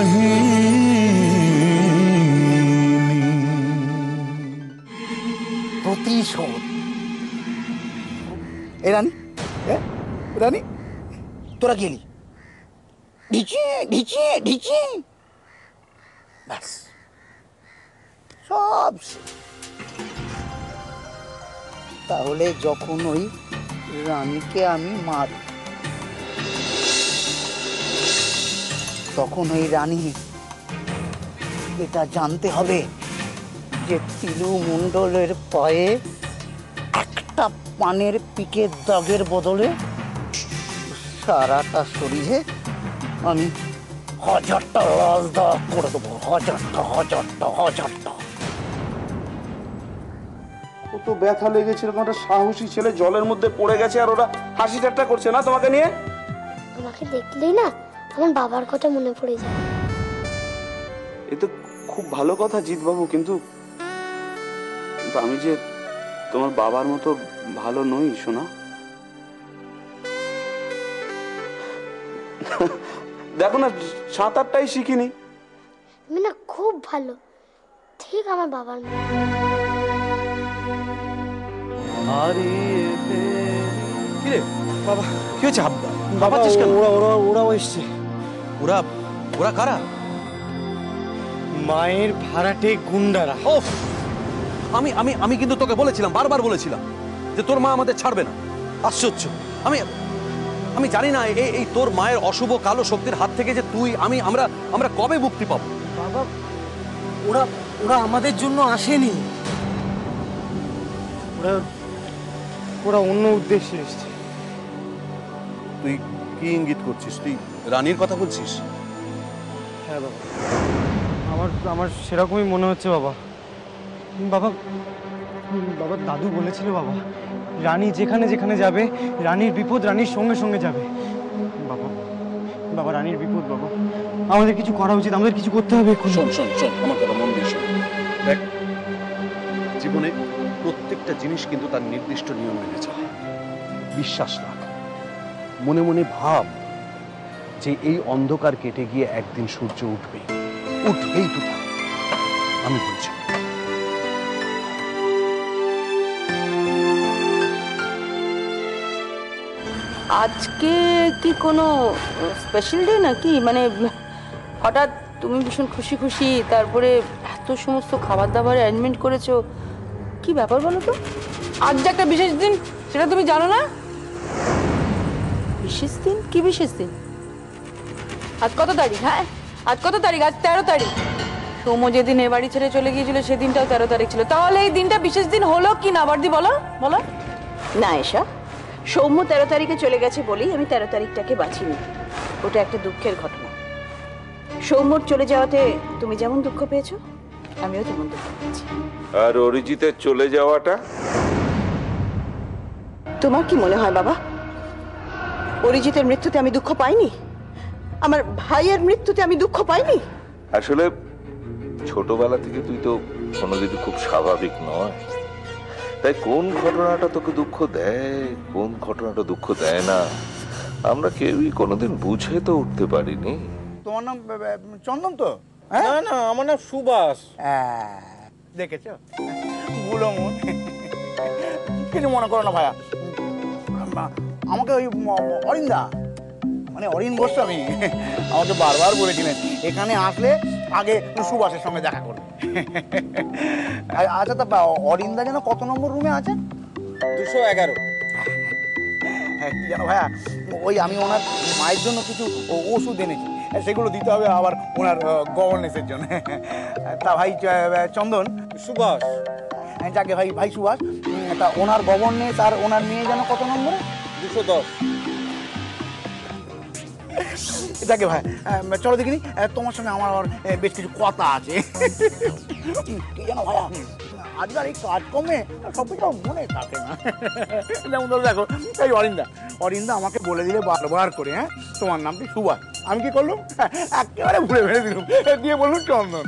কাহিনী। প্রতিশোধ। এ রানী, রানী তোরা গেলি ঢিচে ঢিচে ঢিচে, ব্যাস সব। তাহলে যখন ওই রানীকে আমি মারি, তখন ওই রানী এটা জানতে হবে যে তিলু মণ্ডলের পায়ে একটা পানের পিকের দাগের বদলে সারাটা শরীরে আমি 1000টা লাল দাগ করে দেবো। 1000টা। কত ব্যথা লেগেছে, এরকম একটা সাহসী ছেলে জলের মধ্যে পড়ে গেছে আর ওরা হাসি ঠাট্টা করছে না তোমাকে নিয়ে। তোমাকে দেখলেই না আমার বাবার কথা মনে পড়ে যায়। এ তো খুব ভালো কথা জিৎবাবু, কিন্তু আমি যে তোমার বাবার মতো ভালো নই শোনা। দেখো না, সাঁতারটাই শিখিনি। আমি না খুব ভালো, ঠিক আমার বাবার মতো। কিরে বাবা, কি হয়েছে? বাবা ওরা এসছে। ওরা ওরা কারা? মায়ের ভাড়াটে গুন্ডারা। ওফ, আমি আমি আমি কিন্তু তোকে বলেছিলাম, বারবার বলেছিলাম যে তোর মা আমাদের ছাড়বে না। আশ্চর্য, আমি আমি জানি না এই তোর মায়ের অশুভ কালো শক্তির হাত থেকে যে তুই আমি আমরা আমরা কবে মুক্তি পাবো। বাবা, ওরা ওরা আমাদের জন্য আসেনি, ওরা ওরা অন্য উদ্দেশ্যে এসছে। তুই কি ইঙ্গিত করছিস? তুই রানীর কথা বলছিস? হ্যাঁ বাবা, আমার সেরকমই মনে হচ্ছে বাবা। বাবা বাবা দাদু বলেছিল বাবা, রানী যেখানে যেখানে যাবে রানীর বিপদ রানীর সঙ্গে সঙ্গে যাবে। বাবা বাবা রানীর বিপদ বাবা, আমাদের কিছু করা উচিত, আমাদের কিছু করতে হবে। শোন শোন শোন, আমার কথা মন দিয়ে শোন। দেখ, জীবনে প্রত্যেকটা জিনিস কিন্তু তার নির্দিষ্ট নিয়ম মেনে চলে। বিশ্বাস রাখ, মনে মনে ভাব যে এই অন্ধকার কেটে গিয়ে একদিন সূর্য উঠবেই তো তা আমি বলছি। আজকে কি কোনো স্পেশাল ডে নাকি? মানে হঠাৎ তুমি ভীষণ খুশি খুশি, তারপরে এত সমস্ত খাবার দাবার অ্যারেঞ্জমেন্ট করেছো, কি ব্যাপার বলো তো? আজ যে একটা বিশেষ দিন, সেটা তুমি জানো না? বিশেষ দিন? কি বিশেষ দিন? আজ কত তারিখ? হ্যাঁ আজ কত তারিখ? আজ 13 তারিখ। সৌম্য যেদিন এ বাড়ি ছেড়ে চলে গিয়েছিল সেদিনটাও 13 তারিখ ছিল। তাহলে এই দিনটা বিশেষ দিন হলো কি না বর্দি, বলো বলো। না এসা, সৌম্য 13 তারিখে চলে গেছে বলেই আমি 13 তারিখটাকে বাঁচিনি। ওটা একটা দুঃখের ঘটনা। সৌম্যর চলে যাওয়াতে তুমি যেমন দুঃখ পেয়েছো, আমিও তেমন দুঃখ পেয়েছি। আর অরিজিতের চলে যাওয়াটা? তোমার কি মনে হয় বাবা, অরিজিতের মৃত্যুতে আমি দুঃখ পাইনি? আমার ভাইয়ের মৃত্যুতে আমি দুঃখ পাইনি? আসলে ছোটবেলা থেকে তুই তো কোনোদিনই খুব স্বাভাবিক নয়, তাই কোন ঘটনাটা তোকে দুঃখ দেয়, কোন ঘটনাটা দুঃখ দেয় না, আমরা কেউই কোনোদিন বুঝে তো উঠতে পারিনি। তোমার নাম চন্দন তো? না না, আমার নাম সুভাষ। দেখেছ, ভুলো মন। কিছু মনে করো না ভাইয়া, আমাকে ওই অরিন্দা মানে অরিন গোস্বামী আমাকে বারবার বলেছিলেন এখানে আসলে আগে সুভাষের সঙ্গে দেখা করবে। আচ্ছা, তা অরিন্দা যেন কত নম্বর রুমে আছে? 211। হ্যাঁ, কি জানো ভাইয়া, ওই আমি ওনার মায়ের জন্য কিছু ওষুধ এনেছি, সেগুলো দিতে হবে আবার ওনার গভর্নেন্সের জন্য। তা ভাই চন্দন, সুভাষ, যাকে ভাই সুভাষ, তা ওনার গভর্নেন্স আর ওনার মেয়ে যেন কত নম্বরে? 210। যাকে ভাই চলো দেখিনি, তোমার সঙ্গে আমার বেশ কিছু কথা আছে। কি জানো ভাইয়া, আজকাল এই কাজ কমে সব কিছু মনে থাকে না। যেমন ধরো দেখো, এই অরিন্দা আমাকে বলে দিলে বারবার করে, হ্যাঁ তোমার নামটি সুভাষ। আমি কি করলাম, একেবারে ভুলে ফেলে দিলাম, দিয়ে বললাম চন্দন।